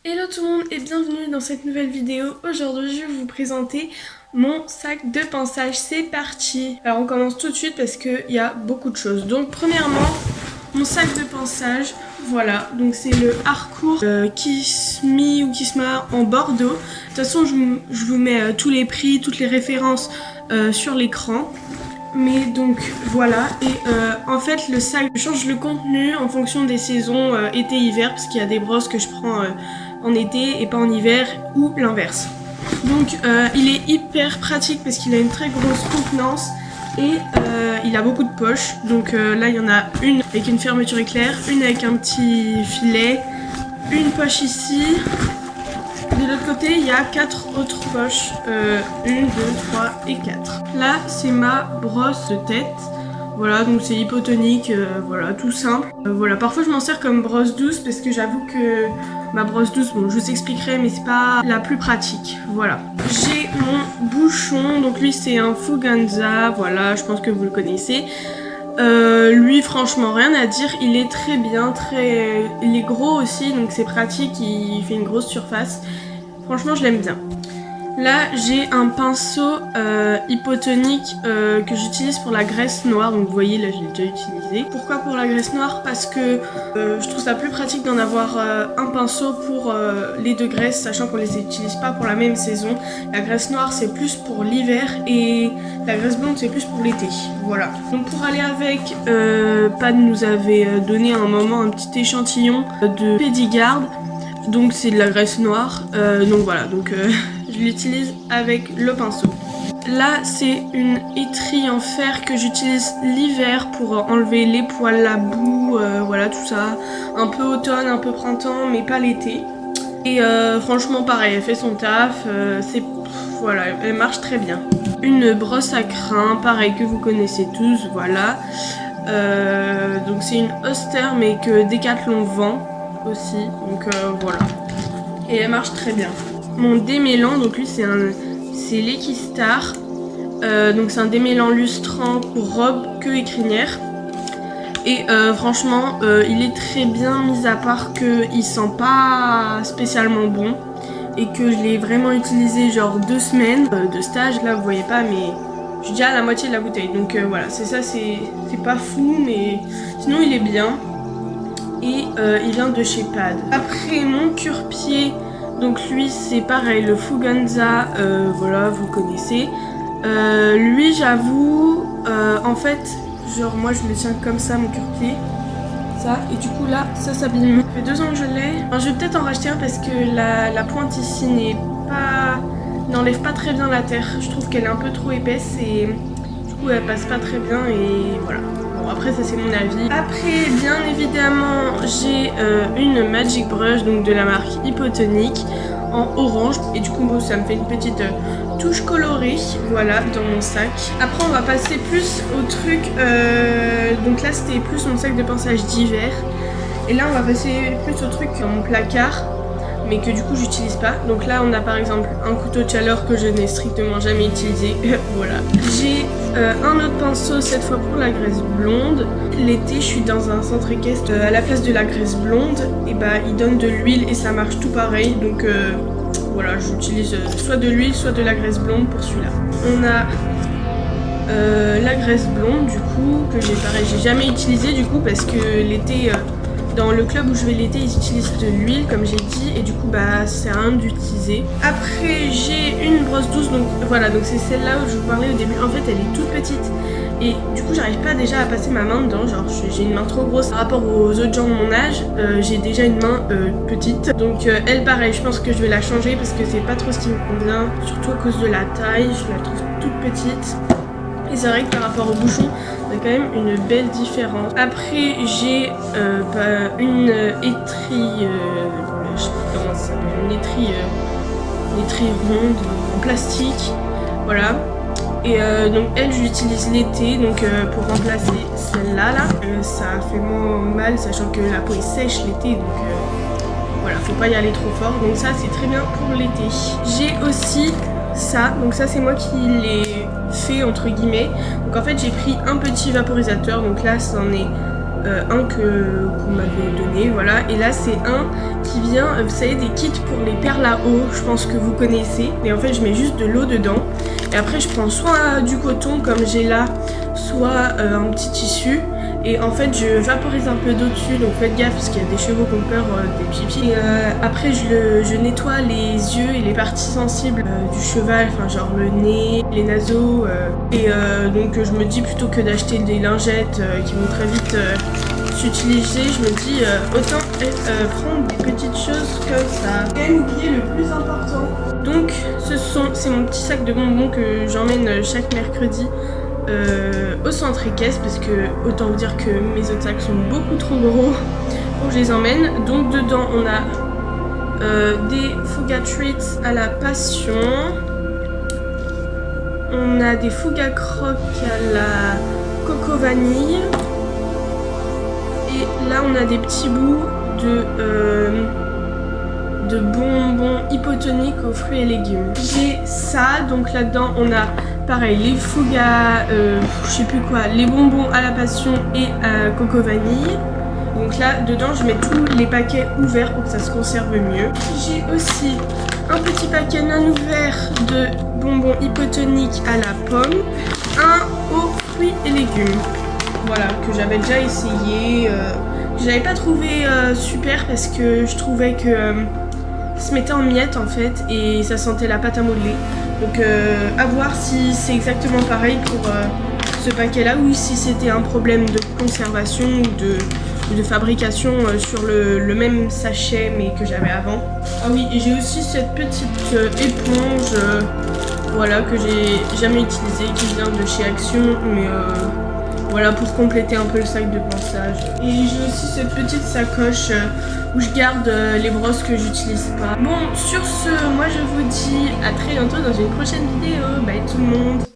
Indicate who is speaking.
Speaker 1: Hello tout le monde et bienvenue dans cette nouvelle vidéo. Aujourd'hui je vais vous présenter mon sac de pinçage. C'est parti. Alors on commence tout de suite parce qu'il y a beaucoup de choses. Donc premièrement, mon sac de pinçage. Voilà, donc c'est le Harcourt Kiss Me ou Kissma en Bordeaux. De toute façon je vous mets tous les prix, toutes les références sur l'écran. Mais donc voilà, et en fait le sac change le contenu en fonction des saisons été-hiver, parce qu'il y a des brosses que je prends en été et pas en hiver, ou l'inverse. Donc il est hyper pratique parce qu'il a une très grosse contenance et il a beaucoup de poches. Donc là il y en a une avec une fermeture éclair, une avec un petit filet, une poche ici. De l'autre côté, il y a 4 autres poches. 1, 2, 3 et 4. Là, c'est ma brosse de tête. Voilà, donc c'est hypotonique, voilà, tout simple. Voilà, parfois je m'en sers comme brosse douce parce que j'avoue que ma brosse douce, bon, je vous expliquerai, mais c'est pas la plus pratique. Voilà. J'ai mon bouchon, donc lui c'est un Fuganza, voilà, je pense que vous le connaissez. Lui franchement rien à dire, il est très bien, il est gros aussi donc c'est pratique, il fait une grosse surface. Franchement je l'aime bien. Là j'ai un pinceau hypotonique que j'utilise pour la graisse noire, donc vous voyez là je l'ai déjà utilisé. Pourquoi pour la graisse noire? Parce que je trouve ça plus pratique d'en avoir un pinceau pour les deux graisses, sachant qu'on les utilise pas pour la même saison. La graisse noire c'est plus pour l'hiver et la graisse blonde c'est plus pour l'été. Voilà. Donc pour aller avec, Pan nous avait donné à un moment un petit échantillon de Pédigarde. Donc c'est de la graisse noire. Donc voilà, donc je l'utilise avec le pinceau. Là c'est une étrie en fer que j'utilise l'hiver pour enlever les poils, la boue, voilà tout ça. Un peu automne, un peu printemps, mais pas l'été. Et franchement pareil, elle fait son taf, voilà, elle marche très bien. Une brosse à crin, pareil que vous connaissez tous, voilà. Donc c'est une Oster mais que Decathlon vend aussi, donc voilà. Et elle marche très bien. Mon démêlant, donc lui c'est l'Equistar. Donc c'est un démêlant lustrant pour robe, queue et crinière. Et franchement il est très bien, mis à part qu'il sent pas spécialement bon. Et que je l'ai vraiment utilisé genre 2 semaines de stage. Là vous voyez pas mais je suis déjà à la moitié de la bouteille. Donc voilà, c'est ça, c'est pas fou mais sinon il est bien. Et il vient de chez Pad. Après mon cure-pied, donc lui c'est pareil, le Fuganza, voilà vous connaissez. Lui j'avoue, en fait, genre moi je le tiens comme ça mon cure-pied, ça, et du coup là ça s'abîme. Ça fait 2 ans que je l'ai. Enfin, je vais peut-être en racheter un parce que la pointe ici n'enlève pas très bien la terre. Je trouve qu'elle est un peu trop épaisse et du coup elle passe pas très bien et voilà. Bon, après ça c'est mon avis. Après bien évidemment j'ai une Magic Brush, donc de la marque Hypotonique en orange, et du coup bon, ça me fait une petite touche colorée, voilà, dans mon sac. Après on va passer plus au truc, donc là c'était plus mon sac de pinçage d'hiver, et là on va passer plus au truc dans mon placard, mais que du coup j'utilise pas. Donc là on a par exemple un couteau de chaleur que je n'ai strictement jamais utilisé. Voilà. J'ai un autre pinceau, cette fois pour la graisse blonde. L'été je suis dans un centre équestre, à la place de la graisse blonde, et bah il donne de l'huile et ça marche tout pareil. Donc voilà, j'utilise soit de l'huile soit de la graisse blonde pour celui-là. On a la graisse blonde du coup que j'ai jamais utilisé du coup parce que l'été dans le club où je vais l'été, ils utilisent de l'huile comme j'ai dit, et du coup bah c'est rien d'utiliser. Après j'ai une brosse douce, donc voilà, donc c'est celle-là où je vous parlais au début. En fait elle est toute petite et du coup j'arrive pas déjà à passer ma main dedans, genre j'ai une main trop grosse par rapport aux autres gens de mon âge. J'ai déjà une main petite, donc elle pareil, je pense que je vais la changer parce que c'est pas trop ce qui me convient, surtout à cause de la taille, je la trouve toute petite. Et c'est vrai que par rapport au bouchon, on a quand même une belle différence. Après, j'ai une étrie, je sais pas comment ça s'appelle, une étrie ronde en plastique, voilà. Et donc elle, je l'utilise l'été, donc pour remplacer celle-là, ça fait moins mal, sachant que la peau est sèche l'été, donc voilà, faut pas y aller trop fort. Donc ça, c'est très bien pour l'été. J'ai aussi ça, donc ça c'est moi qui l'ai fait entre guillemets. Donc en fait j'ai pris un petit vaporisateur, donc là c'en est un qu'on m'avait donné, voilà. Et là c'est un qui vient, vous savez, des kits pour les perles à eau, je pense que vous connaissez. Et en fait je mets juste de l'eau dedans. Et après je prends soit du coton comme j'ai là, soit un petit tissu. Et en fait je vaporise un peu d'eau dessus, donc faites gaffe parce qu'il y a des chevaux qui ont peur des pipis. Et après je nettoie les yeux et les parties sensibles du cheval, enfin genre le nez, les naseaux. Donc je me dis plutôt que d'acheter des lingettes qui vont très vite s'utiliser, je me dis autant prendre des petites choses comme ça. J'ai quand même oublié le plus important. Donc c'est mon petit sac de bonbons que j'emmène chaque mercredi au centre équestre parce que autant vous dire que mes autres sacs sont beaucoup trop gros pour que je les emmène. Donc dedans on a des Fouga Treats à la passion, on a des Fouga Crocs à la coco vanille et là on a des petits bouts de bonbons hypotoniques aux fruits et légumes. J'ai ça, donc là-dedans on a pareil les Fouga, je sais plus quoi, les bonbons à la passion et à coco vanille. Donc là dedans je mets tous les paquets ouverts pour que ça se conserve mieux. J'ai aussi un petit paquet non ouvert de bonbons hypotoniques à la pomme, un aux fruits et légumes. Voilà, que j'avais déjà essayé. Je l'avais pas trouvé super parce que je trouvais que se mettait en miettes en fait et ça sentait la pâte à modeler. Donc à voir si c'est exactement pareil pour ce paquet là ou si c'était un problème de conservation ou de fabrication sur le même sachet mais que j'avais avant. Ah oui, et j'ai aussi cette petite éponge voilà, que j'ai jamais utilisée, qui vient de chez Action, mais voilà, pour compléter un peu le sac de pansage. Et j'ai aussi cette petite sacoche où je garde les brosses que j'utilise pas. Bon, sur ce, moi je vous dis à très bientôt dans une prochaine vidéo. Bye tout le monde!